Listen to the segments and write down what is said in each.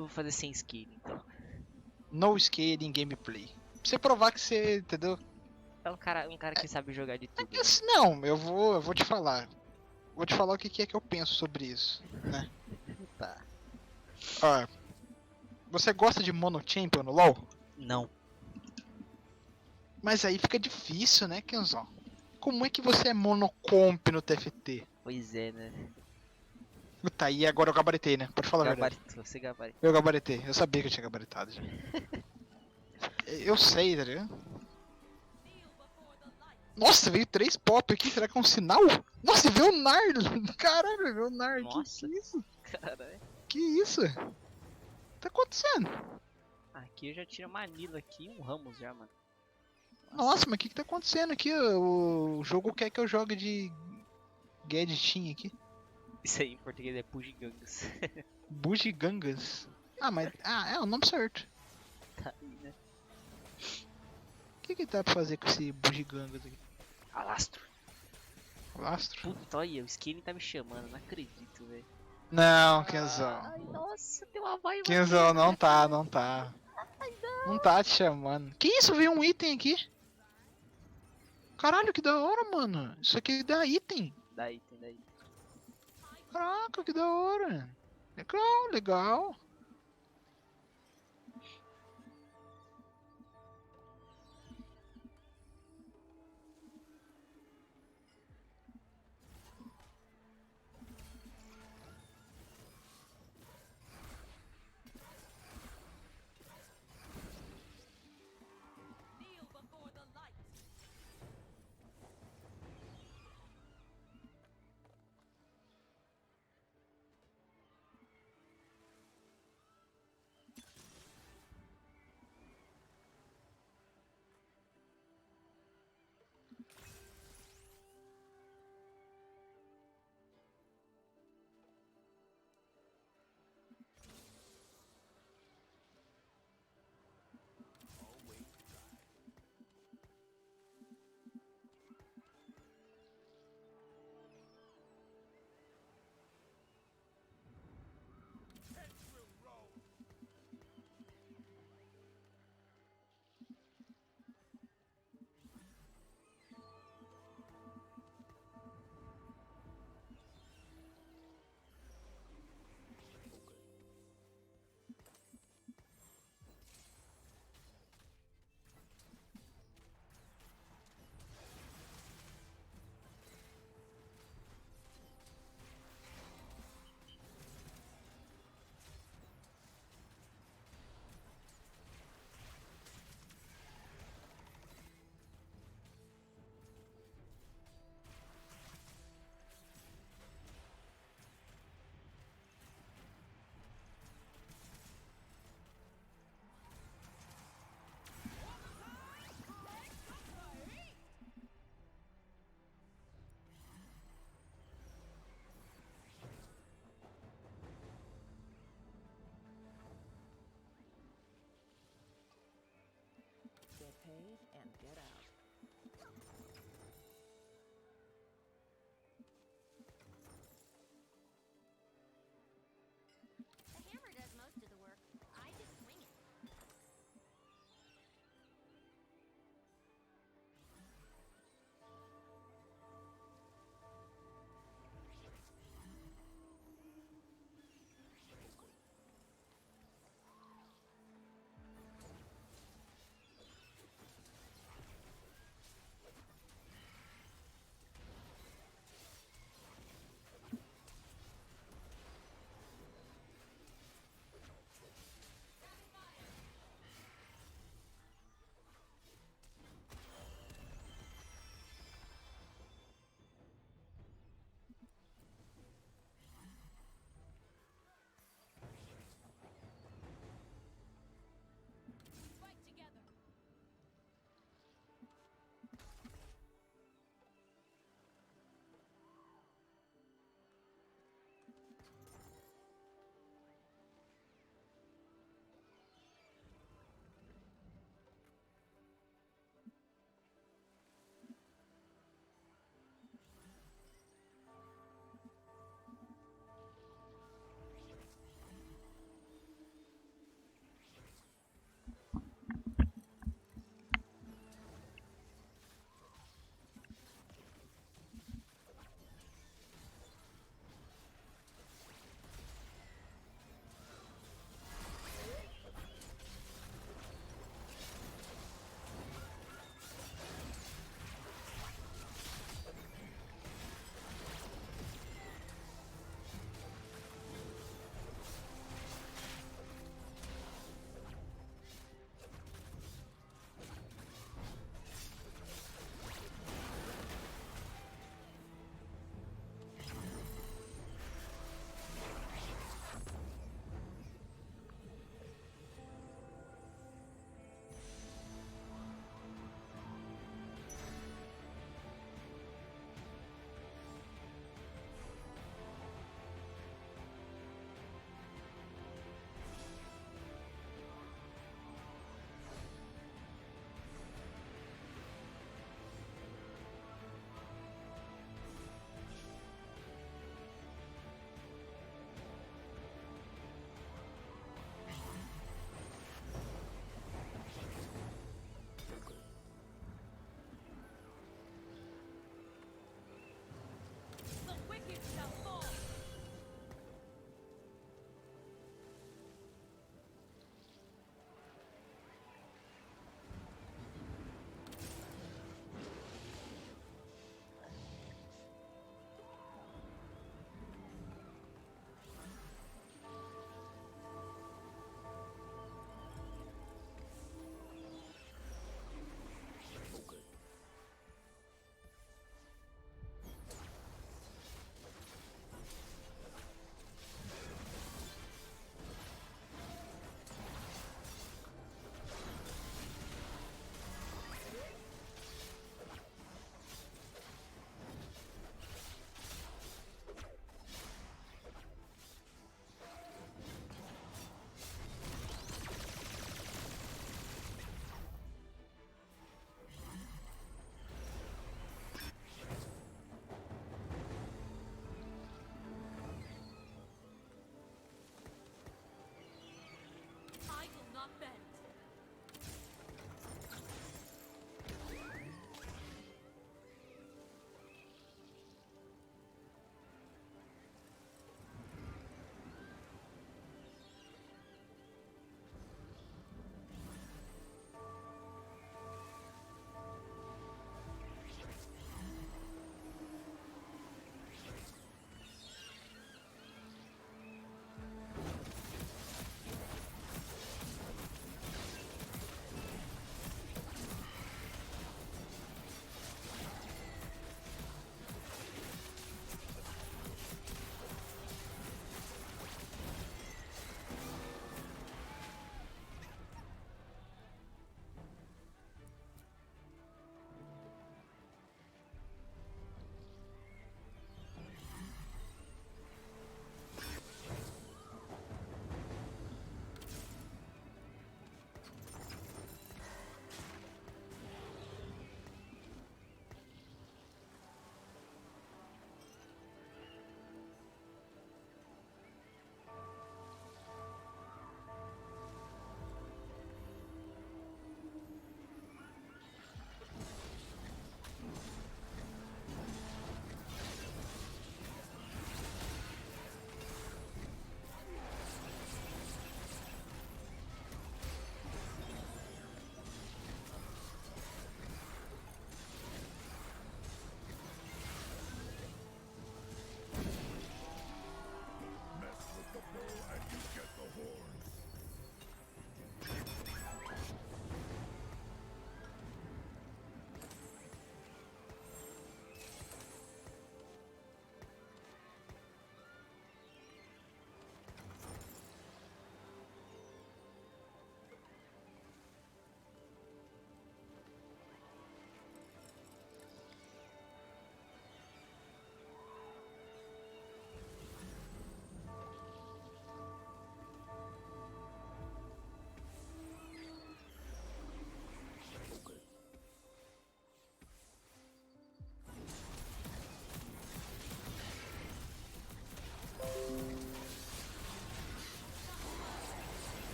Eu vou fazer sem skill, então. No scaling gameplay. Pra você provar que você, entendeu? É um cara que sabe jogar de tudo, né? Não, eu vou te falar. Vou te falar o que é que eu penso sobre isso, né? Tá. Ó, você gosta de Mono Champion no LoL? Não. Mas aí fica difícil, né, Kenzão? Como é que você é monocomp no TFT? Pois é, né? Tá, e agora eu gabaritei, né? Pode falar a verdade. Gabaritou, você gabaritou. Eu gabaritei, eu sabia que eu tinha gabaritado já. Eu sei, tá ligado? Nossa, veio 3 pop aqui, será que é um sinal? Nossa, veio o Nar! Caralho, veio o Nar, que Nossa, isso? caralho. Que isso? Tá acontecendo? Aqui eu já tiro a Manila aqui e um Ramos já, mano. Nossa, mas o que tá acontecendo aqui? O jogo quer que eu jogue de Gadgetin aqui. Isso aí em português é Pugigangas. Bugigangas. Ah, mas. Ah, é o nome certo. Tá aí, né? O que dá pra fazer com esse Bugigangas aqui? Alastro. Lastro? Puta, olha, o Skinny tá me chamando, não acredito, velho. Não, Kenzão. Ai, nossa, tem uma vaiva aqui Kenzão, na não minha tá, cara. não tá. Ai, Não não. tá te chamando. Que isso? Veio um item aqui. Caralho, que da hora, mano. Isso aqui dá item. Daí, tem daí. Caraca, que da hora. Legal, legal.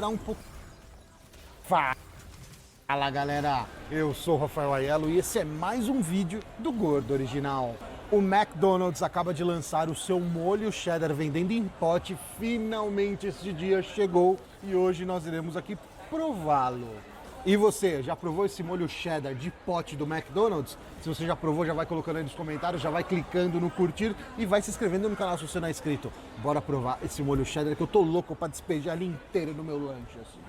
um pouco. Fala galera, eu sou o Rafael Aiello e esse é mais um vídeo do Gordo Original. O McDonald's acaba de lançar o seu molho cheddar vendendo em pote. Finalmente esse dia chegou e hoje nós iremos aqui prová-lo. E você, já provou esse molho cheddar de pote do McDonald's? Se você já provou, já vai colocando aí nos comentários, já vai clicando no curtir e vai se inscrevendo no canal se você não é inscrito. Bora provar esse molho cheddar que eu tô louco pra despejar ele inteiro no meu lanche, assim.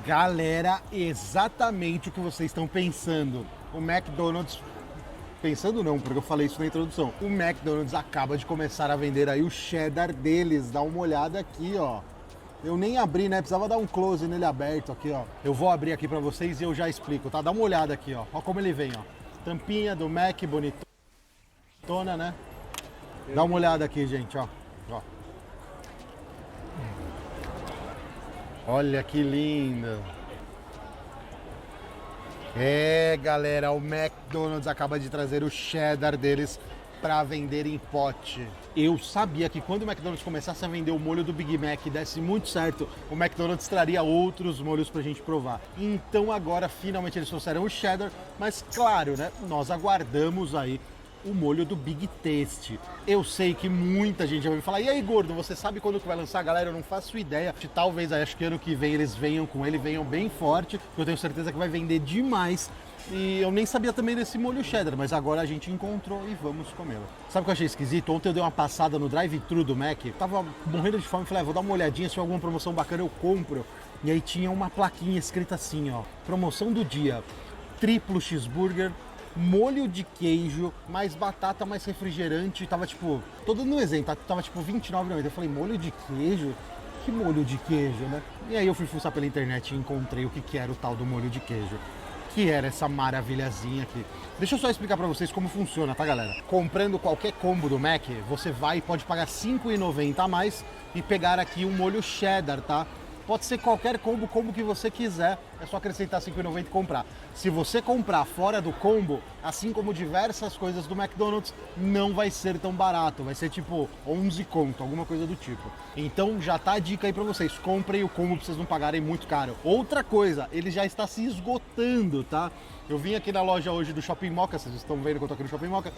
Galera, exatamente o que vocês estão pensando. O McDonald's, pensando não, porque eu falei isso na introdução. O McDonald's acaba de começar a vender aí o cheddar deles. Dá uma olhada aqui, ó. Eu nem abri, né? Precisava dar um close nele aberto aqui, ó. Eu vou abrir aqui pra vocês e eu já explico, tá? Dá uma olhada aqui, ó. Ó como ele vem, ó. Tampinha do Mac, bonitona, né? Dá uma olhada aqui, gente, ó. Ó. Olha que lindo! É, galera, o McDonald's acaba de trazer o cheddar deles para vender em pote. Eu sabia que quando o McDonald's começasse a vender o molho do Big Mac e desse muito certo, o McDonald's traria outros molhos pra gente provar. Então agora finalmente eles trouxeram o cheddar, mas claro, né, nós aguardamos aí o molho do Big Taste. Eu sei que muita gente já vai me falar, e aí gordo, você sabe quando que vai lançar? Galera, eu não faço ideia. Talvez, acho que ano que vem eles venham com ele, venham bem forte, porque eu tenho certeza que vai vender demais. E eu nem sabia também desse molho cheddar, mas agora a gente encontrou e vamos comê-lo. Sabe o que eu achei esquisito? Ontem eu dei uma passada no drive-thru do Mac, tava morrendo de fome, falei, vou dar uma olhadinha, se tiver alguma promoção bacana eu compro. E aí tinha uma plaquinha escrita assim, ó, promoção do dia, triplo cheeseburger, molho de queijo, mais batata, mais refrigerante, tava tipo, tô dando um exemplo, tava tipo R$29,90. Eu falei, molho de queijo? Que molho de queijo, né? E aí eu fui fuçar pela internet e encontrei o que era o tal do molho de queijo, que era essa maravilhazinha aqui. Deixa eu só explicar pra vocês como funciona, tá galera? Comprando qualquer combo do Mac, você vai e pode pagar R$5,90 a mais e pegar aqui um molho cheddar, tá? Pode ser qualquer combo que você quiser, é só acrescentar R$5,90 e comprar. Se você comprar fora do combo, assim como diversas coisas do McDonald's, não vai ser tão barato, vai ser tipo 11 conto, alguma coisa do tipo. Então já tá a dica aí pra vocês, comprem o combo pra vocês não pagarem muito caro. Outra coisa, ele já está se esgotando, tá? Eu vim aqui na loja hoje do Shopping Moca, vocês estão vendo que eu tô aqui no Shopping Moca,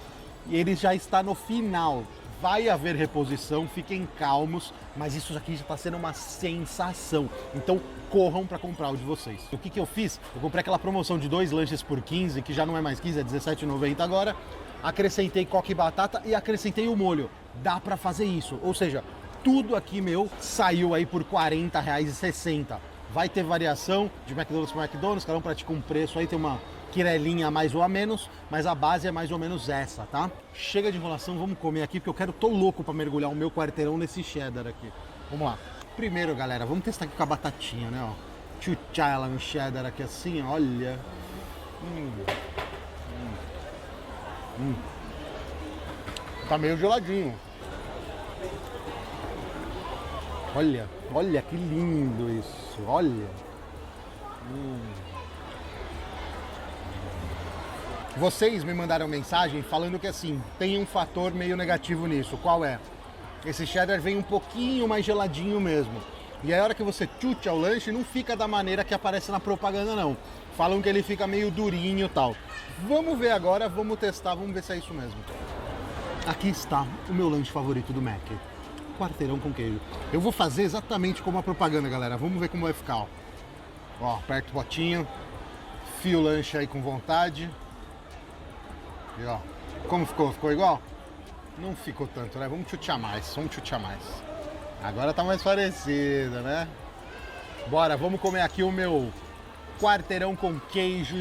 e ele já está no final. Vai haver reposição, fiquem calmos, mas isso aqui já está sendo uma sensação. Então corram para comprar o de vocês. O que eu fiz? Eu comprei aquela promoção de 2 lanches por 15, que já não é mais 15, é R$17,90 agora. Acrescentei coque e batata e acrescentei o molho. Dá para fazer isso, ou seja, tudo aqui meu saiu aí por R$40,60. Vai ter variação de McDonald's para McDonald's, cada um pratica um preço aí, tem uma quirelinha a mais ou a menos, mas a base é mais ou menos essa, tá? Chega de enrolação, vamos comer aqui, porque tô louco para mergulhar o meu quarteirão nesse cheddar aqui. Vamos lá. Primeiro, galera, vamos testar aqui com a batatinha, né, ó. Chuchar ela no cheddar aqui assim, olha. Tá meio geladinho. Olha que lindo isso, olha. Vocês me mandaram mensagem falando que assim, tem um fator meio negativo nisso. Qual é? Esse cheddar vem um pouquinho mais geladinho mesmo. E aí a hora que você chucha o lanche, não fica da maneira que aparece na propaganda não. Falam que ele fica meio durinho e tal. Vamos ver agora, vamos testar, vamos ver se é isso mesmo. Aqui está o meu lanche favorito do Mac. Quarteirão com queijo. Eu vou fazer exatamente como a propaganda, galera. Vamos ver como vai ficar, ó. Ó, aperta o potinho. Fio o lanche aí com vontade. E ó, como ficou? Ficou igual? Não ficou tanto, né? Vamos chutear mais, Agora tá mais parecido, né? Bora, vamos comer aqui o meu quarteirão com queijo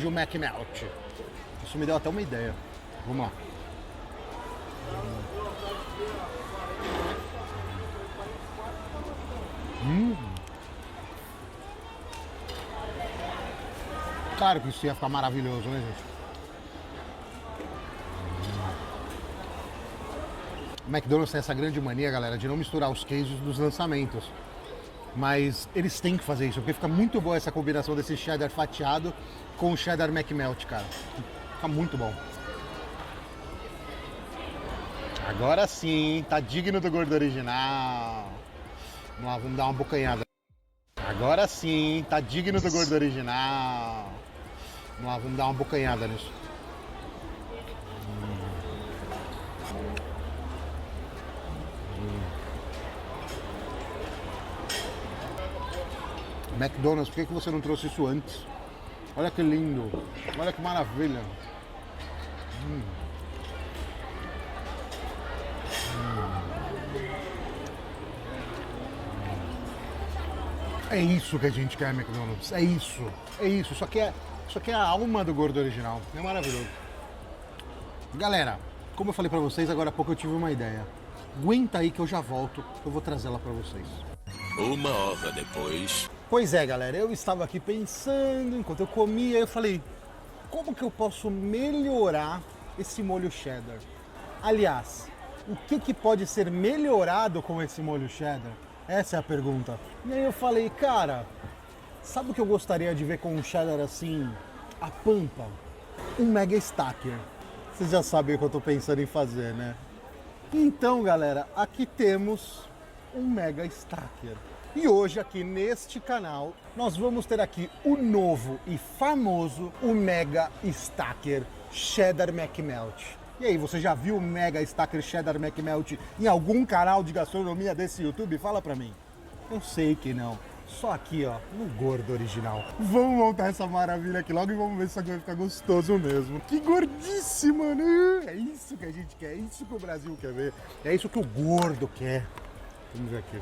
McMelt. Isso me deu até uma ideia. Vamos lá. claro que isso ia ficar maravilhoso, né, gente? O McDonald's tem essa grande mania, galera, de não misturar os queijos dos lançamentos. Mas eles têm que fazer isso, porque fica muito boa essa combinação desse cheddar fatiado com o cheddar McMelt, cara. Fica muito bom. Agora sim, tá digno do gordo original. Vamos lá, vamos dar uma bocanhada. Agora sim, tá digno do gordo original. Vamos lá, vamos dar uma bocanhada nisso. McDonald's, por que você não trouxe isso antes? Olha que lindo, olha que maravilha. É isso que a gente quer, McDonald's, é isso. Isso aqui é a alma do gordo original, é maravilhoso. Galera, como eu falei pra vocês, agora há pouco eu tive uma ideia. Aguenta aí que eu já volto, eu vou trazer ela pra vocês. 1 hora depois. Pois é, galera, eu estava aqui pensando enquanto eu comia, eu falei, como que eu posso melhorar esse molho cheddar? Aliás, o que pode ser melhorado com esse molho cheddar? Essa é a pergunta. E aí eu falei, cara, sabe o que eu gostaria de ver com um cheddar assim, a pampa? Um mega stacker. Vocês já sabem o que eu tô pensando em fazer, né? Então, galera, aqui temos um mega stacker. E hoje aqui neste canal nós vamos ter aqui o novo e famoso o Mega Stacker Cheddar McMelt. E aí, você já viu o Mega Stacker Cheddar McMelt em algum canal de gastronomia desse YouTube? Fala pra mim. Eu sei que não. Só aqui, ó, no gordo original. Vamos montar essa maravilha aqui logo e vamos ver se isso aqui vai ficar gostoso mesmo. Que gordíssima, né? É isso que a gente quer, é isso que o Brasil quer ver. É isso que o gordo quer. Vamos ver aqui.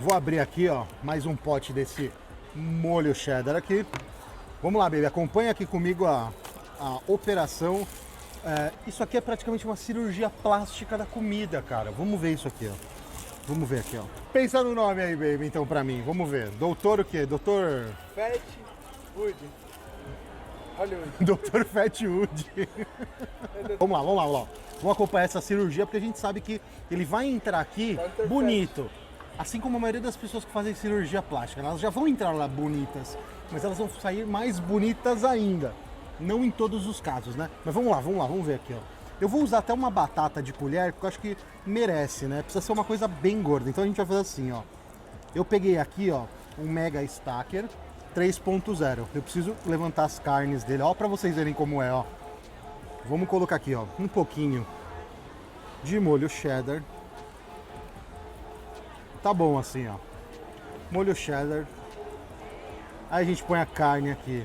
Vou abrir aqui, ó, mais um pote desse molho cheddar aqui. Vamos lá, baby, acompanha aqui comigo a operação. Isso aqui é praticamente uma cirurgia plástica da comida, cara. Vamos ver isso aqui, ó. Vamos ver aqui, ó. Pensa no nome aí, baby, então, pra mim. Vamos ver. Doutor o quê? Doutor... Fat Wood. Hollywood. Doutor Fat Wood. Vamos lá. Vamos acompanhar essa cirurgia, porque a gente sabe que ele vai entrar aqui bonito. Assim como a maioria das pessoas que fazem cirurgia plástica, elas já vão entrar lá bonitas, mas elas vão sair mais bonitas ainda. Não em todos os casos, né? Mas vamos lá, vamos ver aqui, ó. Eu vou usar até uma batata de colher, porque eu acho que merece, né? Precisa ser uma coisa bem gorda. Então a gente vai fazer assim, ó. Eu peguei aqui, ó, um Mega Stacker 3.0. Eu preciso levantar as carnes dele, ó, pra vocês verem como é, ó. Vamos colocar aqui, ó, um pouquinho de molho cheddar. Tá bom assim, ó. Molho cheddar. Aí a gente põe a carne aqui.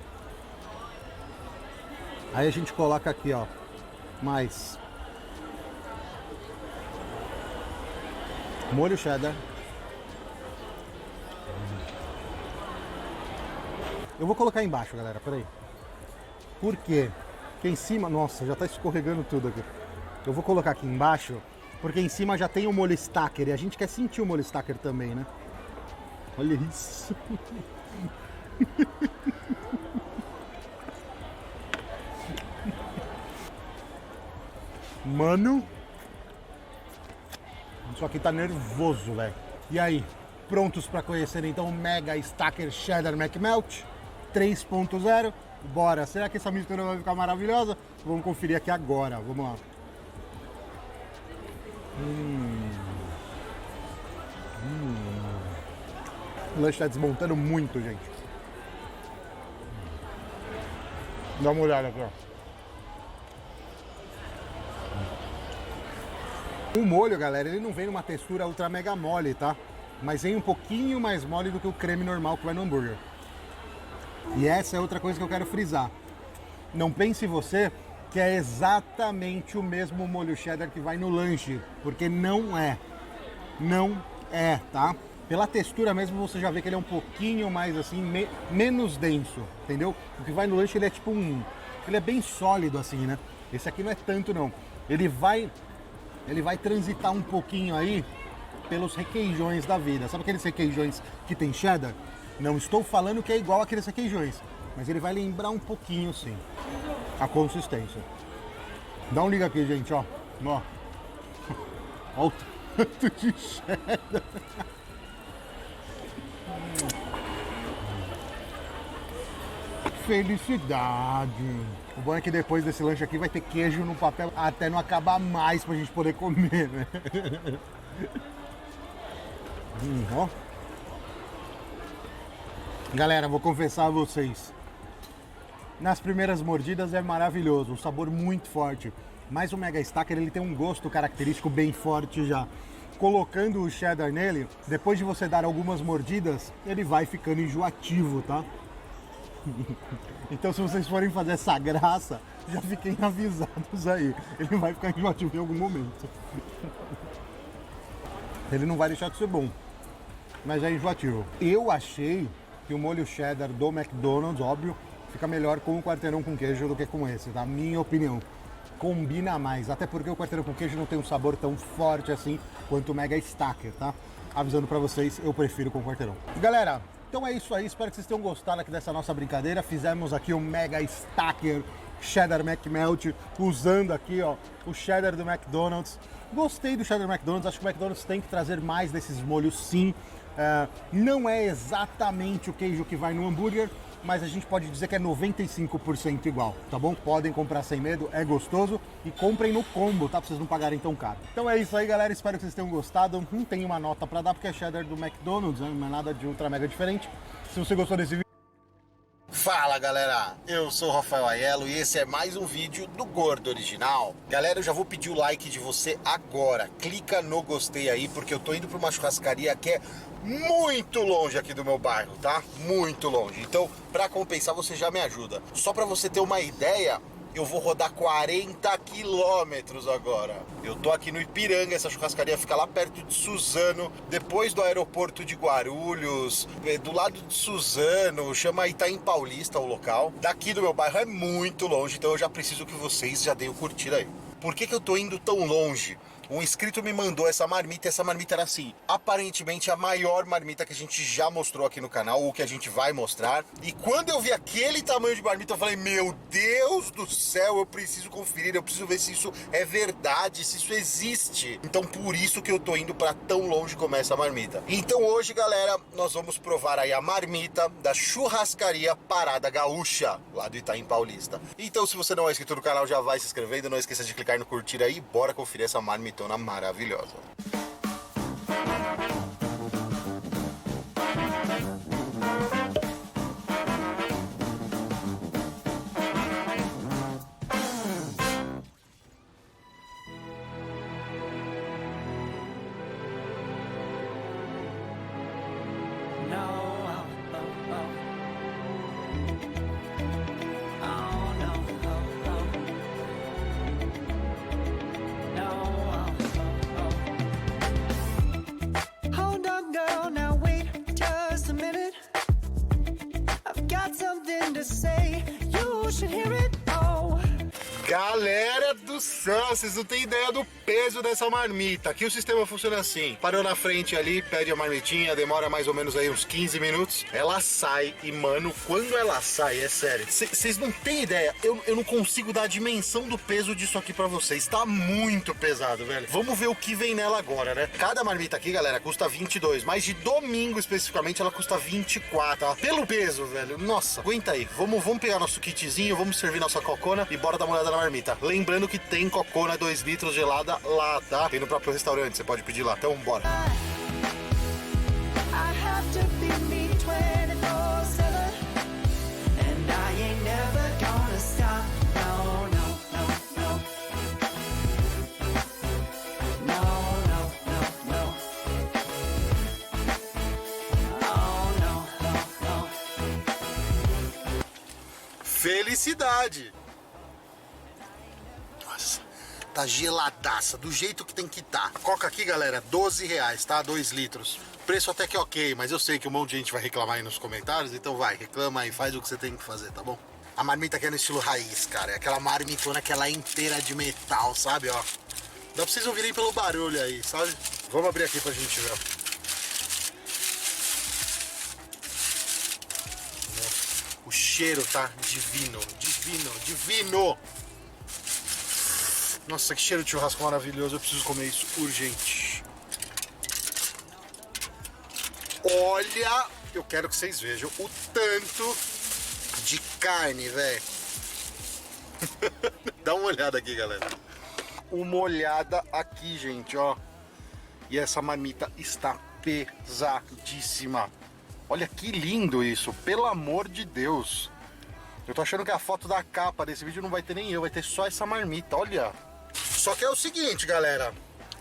Aí a gente coloca aqui, ó, mais molho cheddar. Eu vou colocar embaixo, galera, peraí. Por quê? Porque em cima, nossa, já tá escorregando tudo aqui. Eu vou colocar aqui embaixo, porque em cima já tem o molho stacker e a gente quer sentir o molho stacker também, né? Olha isso. Mano, isso aqui tá nervoso, velho. E aí, prontos para conhecer então o Mega Stacker Cheddar McMelt 3.0? Bora! Será que essa mistura vai ficar maravilhosa? Vamos conferir aqui agora, vamos lá. O lanche tá desmontando muito, gente. Dá uma olhada aqui, ó. O molho, galera, ele não vem numa textura ultra mega mole, tá? Mas vem um pouquinho mais mole do que o creme normal que vai no hambúrguer. E essa é outra coisa que eu quero frisar. Não pense você que é exatamente o mesmo molho cheddar que vai no lanche, porque não é. Não é, tá? Pela textura mesmo você já vê que ele é um pouquinho mais assim, menos denso, entendeu? O que vai no lanche ele é tipo ele é bem sólido assim, né? Esse aqui não é tanto não. Ele vai transitar um pouquinho aí pelos requeijões da vida. Sabe aqueles requeijões que tem cheddar? Não estou falando que é igual aqueles requeijões. Mas ele vai lembrar um pouquinho, sim, a consistência. Dá um liga aqui, gente, ó. Ó. Ó o tanto de cheddar. Felicidade. O bom é que depois desse lanche aqui vai ter queijo no papel até não acabar mais pra gente poder comer, né? Ó. Galera, vou confessar a vocês. Nas primeiras mordidas é maravilhoso, um sabor muito forte. Mas o Mega Stacker ele tem um gosto característico bem forte já. Colocando o cheddar nele, depois de você dar algumas mordidas, ele vai ficando enjoativo, tá? Então se vocês forem fazer essa graça, já fiquem avisados aí. Ele vai ficar enjoativo em algum momento. Ele não vai deixar de ser bom, mas é enjoativo. Eu achei que o molho cheddar do McDonald's, óbvio, fica melhor com o quarteirão com queijo do que com esse, tá? Minha opinião. Combina mais, até porque o quarteirão com queijo não tem um sabor tão forte assim quanto o Mega Stacker, tá? Avisando pra vocês, eu prefiro com o quarteirão. Galera, então é isso aí, espero que vocês tenham gostado aqui dessa nossa brincadeira. Fizemos aqui o Mega Stacker Cheddar McMelt, usando aqui, ó, o cheddar do McDonald's. Gostei do cheddar do McDonald's, acho que o McDonald's tem que trazer mais desses molhos sim. Não é exatamente o queijo que vai no hambúrguer, mas a gente pode dizer que é 95% igual, tá bom? Podem comprar sem medo, é gostoso, e comprem no combo, tá? Pra vocês não pagarem tão caro. Então é isso aí, galera, espero que vocês tenham gostado. Não tem uma nota pra dar, porque é cheddar do McDonald's, né? Não é nada de ultra mega diferente. Se você gostou desse vídeo... Fala galera, eu sou o Rafael Aiello e esse é mais um vídeo do Gordo Original. Galera, eu já vou pedir o like de você agora. Clica no gostei aí, porque eu tô indo pra uma churrascaria que é muito longe aqui do meu bairro, tá? Muito longe. Então, pra compensar, você já me ajuda. Só pra você ter uma ideia, eu vou rodar 40 quilômetros agora. Eu tô aqui no Ipiranga, essa churrascaria fica lá perto de Suzano, depois do aeroporto de Guarulhos, do lado de Suzano, chama Itaim Paulista o local. Daqui do meu bairro é muito longe, então eu já preciso que vocês já deem o curtir aí. Por que eu tô indo tão longe? Um inscrito me mandou essa marmita era assim, aparentemente a maior marmita que a gente já mostrou aqui no canal, ou que a gente vai mostrar. E quando eu vi aquele tamanho de marmita, eu falei, meu Deus do céu, eu preciso conferir, eu preciso ver se isso é verdade, se isso existe. Então por isso que eu tô indo pra tão longe como essa marmita. Então hoje, galera, nós vamos provar aí a marmita da churrascaria Parada Gaúcha, lá do Itaim Paulista. Então se você não é inscrito no canal, já vai se inscrevendo, não esqueça de clicar no curtir aí, bora conferir essa marmita maravilhosa. Galera do céu, vocês não têm ideia do peso dessa marmita. Aqui o sistema funciona assim: parou na frente ali, pede a marmitinha, demora mais ou menos aí uns 15 minutos. Ela sai e, mano, quando ela sai, é sério, vocês não têm ideia. Eu não consigo dar a dimensão do peso disso aqui pra vocês. Tá muito pesado, velho. Vamos ver o que vem nela agora, né? Cada marmita aqui, galera, custa 22, mas de domingo especificamente ela custa 24, tá? Pelo peso, velho. Nossa, aguenta aí. Vamos pegar nosso kitzinho, vamos servir nossa cocona e bora dar uma olhada na marmita. Lembrando que tem cocona 2 litros gelada lá, tá? Tem no próprio restaurante, você pode pedir lá. Então, bora. Felicidade! Nossa, tá geladaça, do jeito que tem que tá. A coca aqui, galera, R$12, tá? 2 litros. Preço até que é ok, mas eu sei que um monte de gente vai reclamar aí nos comentários, então vai, reclama aí, faz o que você tem que fazer, tá bom? A marmita aqui é no estilo raiz, cara, é aquela marmitona que ela é inteira de metal, sabe, ó. Dá pra vocês ouvirem pelo barulho aí, sabe? Vamos abrir aqui pra gente ver. O cheiro cheiro tá divino, divino, divino. Nossa, que cheiro de churrasco maravilhoso. Eu preciso comer isso urgente. Olha, eu quero que vocês vejam o tanto de carne, velho. Dá uma olhada aqui, galera. Uma olhada aqui, gente, ó. E essa marmita está pesadíssima. Olha que lindo isso, pelo amor de Deus. Eu tô achando que a foto da capa desse vídeo não vai ter nem eu, vai ter só essa marmita, olha. Só que é o seguinte, galera,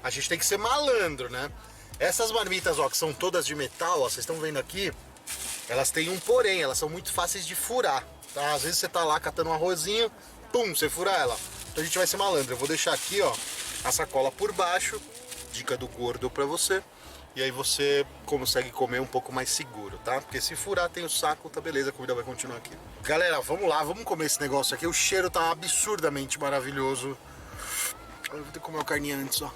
a gente tem que ser malandro, né? Essas marmitas, ó, que são todas de metal, ó, vocês estão vendo aqui, elas têm um porém, elas são muito fáceis de furar, tá? Às vezes você tá lá catando um arrozinho, pum, você fura ela. Então a gente vai ser malandro. Eu vou deixar aqui, ó, a sacola por baixo, dica do gordo pra você. E aí você consegue comer um pouco mais seguro, tá? Porque se furar tem o saco, tá beleza, a comida vai continuar aqui. Galera, vamos lá, vamos comer esse negócio aqui. O cheiro tá absurdamente maravilhoso. Eu vou ter que comer a carninha antes, ó.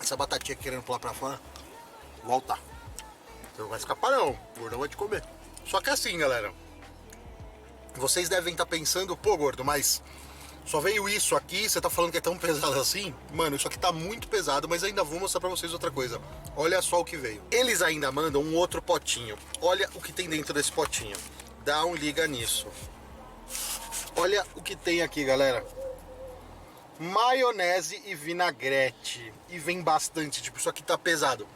Essa batatinha querendo pular pra fora, volta. Você não vai escapar não, o gordão vai te comer. Só que assim, galera, vocês devem estar pensando, pô, gordo, mas só veio isso aqui, você tá falando que é tão pesado assim? Mano, isso aqui tá muito pesado, mas ainda vou mostrar pra vocês outra coisa. Olha só o que veio. Eles ainda mandam um outro potinho. Olha o que tem dentro desse potinho. Dá um liga nisso. Olha o que tem aqui, galera. Maionese e vinagrete. E vem bastante, tipo, isso aqui tá pesado.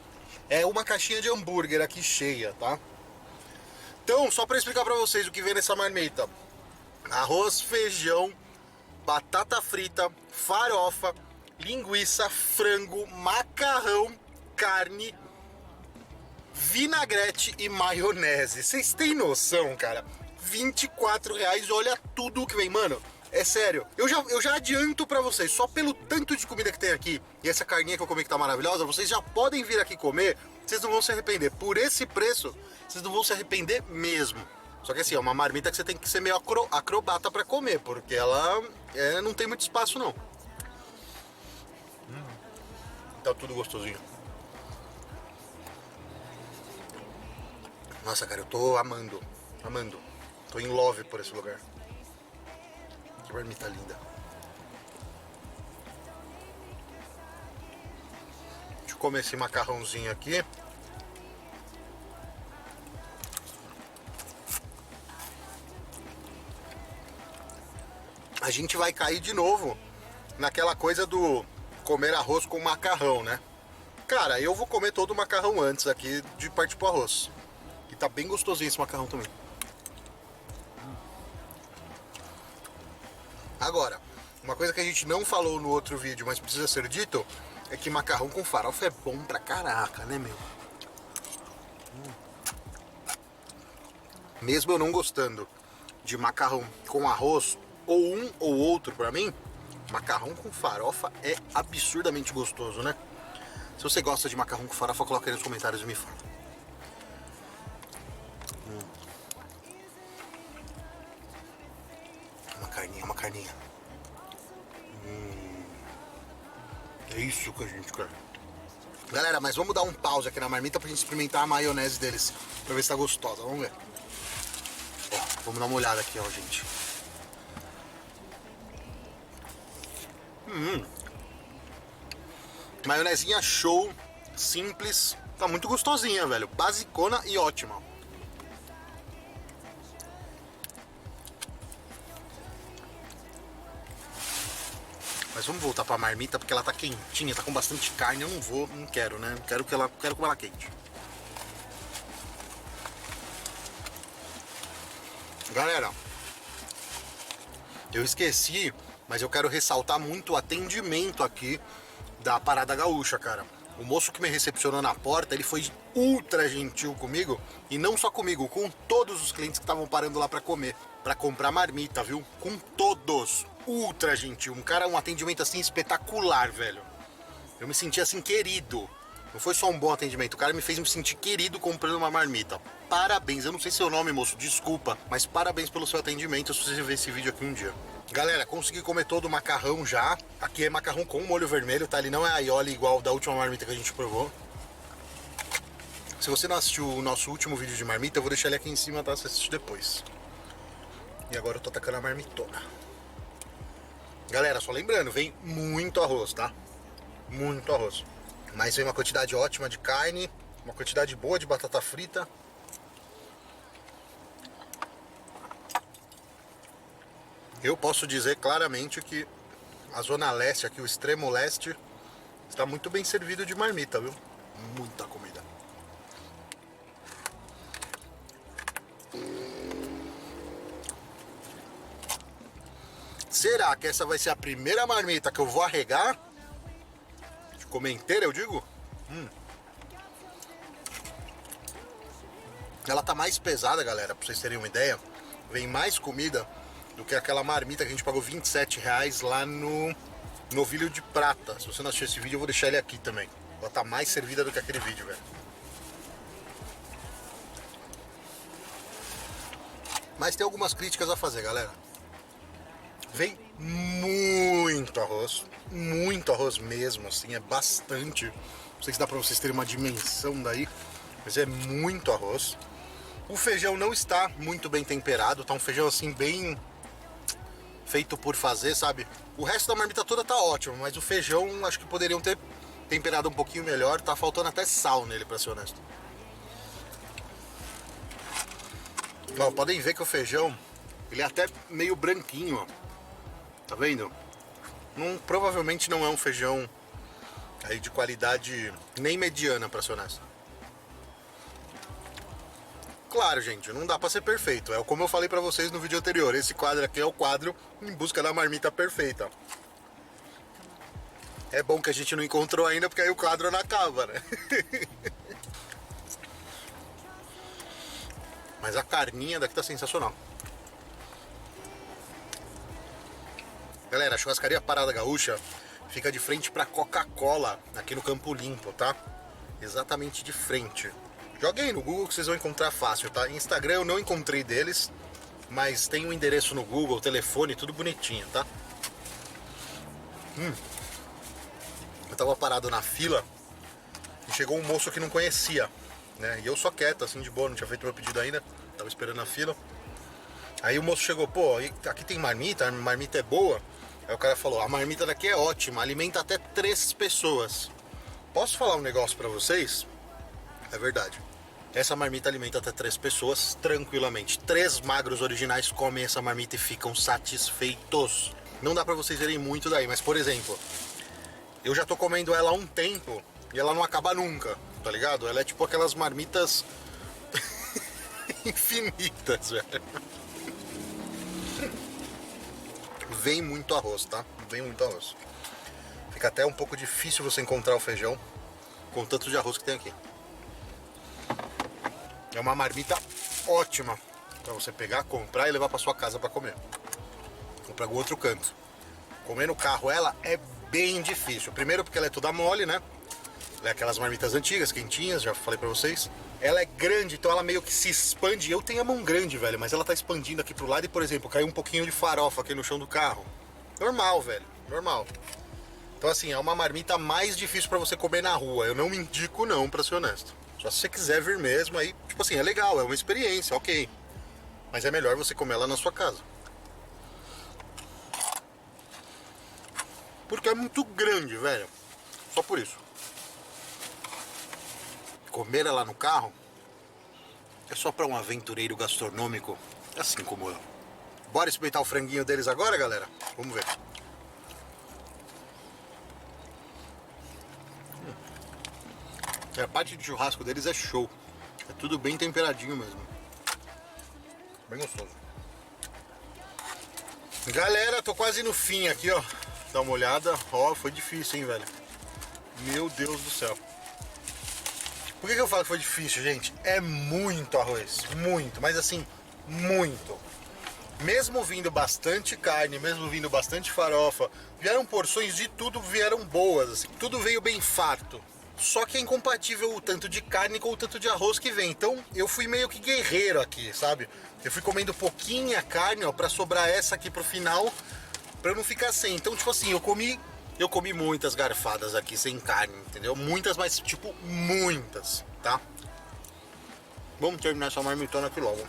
É uma caixinha de hambúrguer aqui cheia, tá? Então, só pra explicar pra vocês o que vem nessa marmita. Arroz, feijão, batata frita, farofa, linguiça, frango, macarrão, carne, vinagrete e maionese. Vocês têm noção, cara? R$24, olha tudo que vem, mano. É sério, eu já adianto pra vocês, só pelo tanto de comida que tem aqui e essa carninha que eu comi que tá maravilhosa, vocês já podem vir aqui comer, vocês não vão se arrepender. Por esse preço, vocês não vão se arrepender mesmo. Só que assim, é uma marmita que você tem que ser meio acrobata pra comer, porque ela não tem muito espaço não. Tá tudo gostosinho. Nossa, cara, eu tô amando, amando. Tô em love por esse lugar. Que marmita linda. Deixa eu comer esse macarrãozinho aqui. A gente vai cair de novo naquela coisa do comer arroz com macarrão, né? Cara, eu vou comer todo o macarrão antes aqui de partir pro arroz. E tá bem gostosinho esse macarrão também. Agora, uma coisa que a gente não falou no outro vídeo, mas precisa ser dito, é que macarrão com farofa é bom pra caraca, né, meu? Mesmo eu não gostando de macarrão com arroz, ou um ou outro pra mim, macarrão com farofa é absurdamente gostoso, né? Se você gosta de macarrão com farofa, coloca aí nos comentários e me fala. Uma carninha. É isso que a gente quer. Galera, mas vamos dar um pause aqui na marmita pra gente experimentar a maionese deles, pra ver se tá gostosa. Vamos ver. Ó, vamos dar uma olhada aqui, ó, gente. Maionezinha show, simples, tá muito gostosinha, velho. Basicona e ótima. Mas vamos voltar pra marmita porque ela tá quentinha, tá com bastante carne. Eu não quero, né? Quero comer ela quente. Galera, eu esqueci, mas eu quero ressaltar muito o atendimento aqui da Parada Gaúcha, cara. O moço que me recepcionou na porta, ele foi ultra gentil comigo. E não só comigo, com todos os clientes que estavam parando lá pra comer, pra comprar marmita, viu? Com todos. Ultra gentil. Um atendimento assim espetacular, velho. Eu me senti assim querido. Não foi só um bom atendimento, o cara me fez me sentir querido comprando uma marmita. Parabéns, eu não sei seu nome, moço, desculpa, mas parabéns pelo seu atendimento se você ver esse vídeo aqui um dia. Galera, consegui comer todo o macarrão já. Aqui é macarrão com molho vermelho, tá? Ele não é aioli igual da última marmita que a gente provou. Se você não assistiu o nosso último vídeo de marmita, eu vou deixar ele aqui em cima, tá? Você assiste depois. E agora eu tô atacando a marmitona. Galera, só lembrando, vem muito arroz, tá? Muito arroz. Mas vem uma quantidade ótima de carne, uma quantidade boa de batata frita. Eu posso dizer claramente que a zona leste aqui, o extremo leste, está muito bem servido de marmita, viu? Muita comida. Será que essa vai ser a primeira marmita que eu vou arregar? De comer inteira, eu digo? Ela tá mais pesada, galera, pra vocês terem uma ideia. Vem mais comida do que aquela marmita que a gente pagou R$27 lá no Novilho de Prata. Se você não assistiu esse vídeo, eu vou deixar ele aqui também. Ela tá mais servida do que aquele vídeo, velho. Mas tem algumas críticas a fazer, galera. Vem muito arroz mesmo, assim, é bastante. Não sei se dá pra vocês terem uma dimensão daí, mas é muito arroz. O feijão não está muito bem temperado, tá um feijão assim bem feito por fazer, sabe? O resto da marmita toda tá ótimo, mas o feijão acho que poderiam ter temperado um pouquinho melhor, tá faltando até sal nele, pra ser honesto. Ó, podem ver que o feijão, ele é até meio branquinho, ó. Tá vendo? Provavelmente não é um feijão aí de qualidade nem mediana, pra ser honesto. Claro, gente, não dá pra ser perfeito. É como eu falei pra vocês no vídeo anterior. Esse quadro aqui é o quadro em busca da marmita perfeita. É bom que a gente não encontrou ainda, porque aí o quadro não acaba, né? Mas a carninha daqui tá sensacional. Galera, a churrascaria Parada Gaúcha fica de frente pra Coca-Cola, aqui no Campo Limpo, tá? Exatamente de frente. Joguem aí no Google que vocês vão encontrar fácil, tá? Instagram eu não encontrei deles, mas tem um endereço no Google, telefone, tudo bonitinho, tá? Eu tava parado na fila e chegou um moço que não conhecia, né? E eu só quieto, assim, de boa, não tinha feito meu pedido ainda, tava esperando a fila. Aí o moço chegou, pô, aqui tem marmita, a marmita é boa. Aí o cara falou, a marmita daqui é ótima, alimenta até 3 pessoas. Posso falar um negócio pra vocês? É verdade. Essa marmita alimenta até 3 pessoas tranquilamente. 3 magros originais comem essa marmita e ficam satisfeitos. Não dá pra vocês verem muito daí, mas por exemplo, eu já tô comendo ela há um tempo e ela não acaba nunca, tá ligado? Ela é tipo aquelas marmitas infinitas, velho. Vem muito arroz, tá? Vem muito arroz. Fica até um pouco difícil você encontrar o feijão com o tanto de arroz que tem aqui. É uma marmita ótima pra você pegar, comprar e levar pra sua casa pra comer. Ou pra algum outro canto. Comer no carro ela é bem difícil. Primeiro porque ela é toda mole, né? Ela é aquelas marmitas antigas, quentinhas, já falei pra vocês. Ela é grande, então ela meio que se expande. Eu tenho a mão grande, velho, mas ela tá expandindo aqui pro lado e, por exemplo, caiu um pouquinho de farofa aqui no chão do carro. Normal, velho, normal. Então assim, é uma marmita mais difícil pra você comer na rua. Eu não me indico não, pra ser honesto. Só se você quiser vir mesmo, aí, tipo assim, é legal, é uma experiência, ok. Mas é melhor você comer ela na sua casa. Porque é muito grande, velho. Só por isso. Comer ela no carro é só para um aventureiro gastronômico, assim como eu. Bora experimentar o franguinho deles agora, galera? Vamos ver. A parte de churrasco deles é show. É tudo bem temperadinho mesmo. Bem gostoso. Galera, tô quase no fim aqui, ó. Dá uma olhada. Ó, foi difícil, hein, velho. Meu Deus do céu. Por que eu falo que foi difícil, gente? É muito arroz, muito, mas assim, muito. Mesmo vindo bastante carne, mesmo vindo bastante farofa, vieram porções de tudo, vieram boas, assim. Tudo veio bem farto. Só que é incompatível o tanto de carne com o tanto de arroz que vem. Então eu fui meio que guerreiro aqui, sabe? Eu fui comendo pouquinha carne, ó, pra sobrar essa aqui pro final, pra eu não ficar sem. Então, tipo assim, eu comi muitas garfadas aqui sem carne, entendeu? Muitas, mas tipo, muitas, tá? Vamos terminar essa marmitona aqui logo.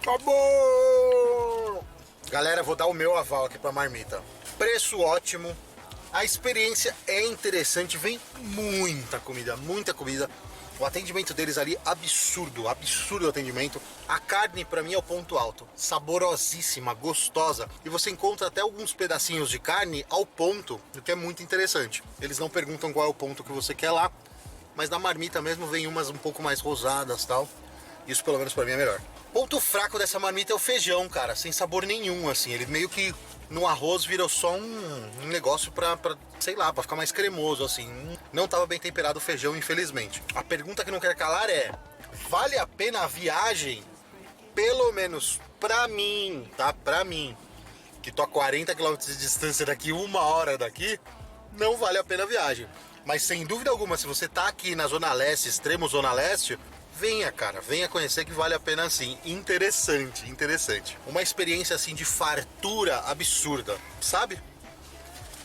Acabou! Galera, vou dar o meu aval aqui pra marmita. Preço ótimo. A experiência é interessante. Vem muita comida, muita comida. O atendimento deles ali, absurdo, absurdo o atendimento. A carne pra mim é o ponto alto. Saborosíssima, gostosa. E você encontra até alguns pedacinhos de carne ao ponto, o que é muito interessante. Eles não perguntam qual é o ponto que você quer lá, mas na marmita mesmo vem umas um pouco mais rosadas e tal. Isso pelo menos pra mim é melhor. Ponto fraco dessa marmita é o feijão, cara, sem sabor nenhum, assim. Ele meio que no arroz virou só um negócio pra, sei lá, pra ficar mais cremoso, assim. Não tava bem temperado o feijão, infelizmente. A pergunta que não quer calar é: vale a pena a viagem? Pelo menos pra mim, tá? Pra mim, que tô a 40 km de distância daqui, 1 hora daqui, não vale a pena a viagem. Mas sem dúvida alguma, se você tá aqui na Zona Leste, extremo Zona Leste, venha, cara, venha conhecer que vale a pena sim. Interessante, interessante. Uma experiência assim de fartura absurda, sabe?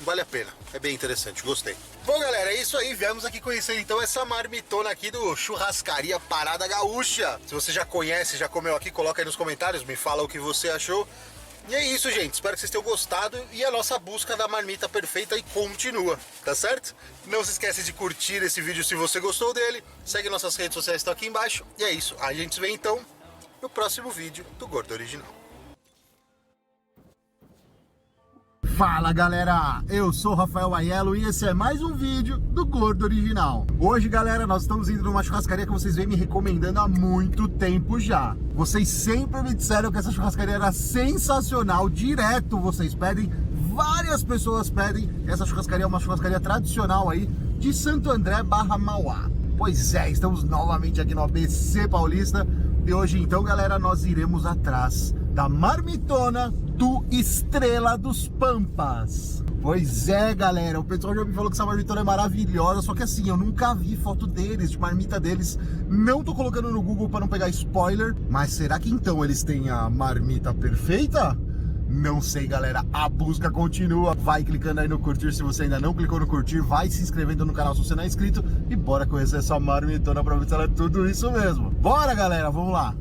Vale a pena, é bem interessante, gostei. Bom, galera, é isso aí, viemos aqui conhecer então essa marmitona aqui do Churrascaria Parada Gaúcha. Se você já conhece, já comeu aqui, coloca aí nos comentários, me fala o que você achou. E é isso, gente, espero que vocês tenham gostado e a nossa busca da marmita perfeita aí continua, tá certo? Não se esquece de curtir esse vídeo se você gostou dele, segue nossas redes sociais, estão aqui embaixo. E é isso, a gente se vê então no próximo vídeo do Gordo Original. Fala galera, eu sou o Rafael Aiello e esse é mais um vídeo do Gordo Original. Hoje, galera, nós estamos indo numa churrascaria que vocês vêm me recomendando há muito tempo já. Vocês sempre me disseram que essa churrascaria era sensacional, direto vocês pedem, várias pessoas pedem. Essa churrascaria é uma churrascaria tradicional aí de Santo André / Mauá. Pois é, estamos novamente aqui no ABC Paulista e hoje então, galera, nós iremos atrás da marmitona do Estrela dos Pampas. Pois é, galera, o pessoal já me falou que essa marmitona é maravilhosa, só que assim, eu nunca vi foto deles, de marmita deles. Não tô colocando no Google para não pegar spoiler, mas será que então eles têm a marmita perfeita? Não sei, galera, a busca continua. Vai clicando aí no curtir se você ainda não clicou no curtir, vai se inscrevendo no canal se você não é inscrito e bora conhecer essa marmitona pra ver se ela é tudo isso mesmo. Bora, galera, vamos lá!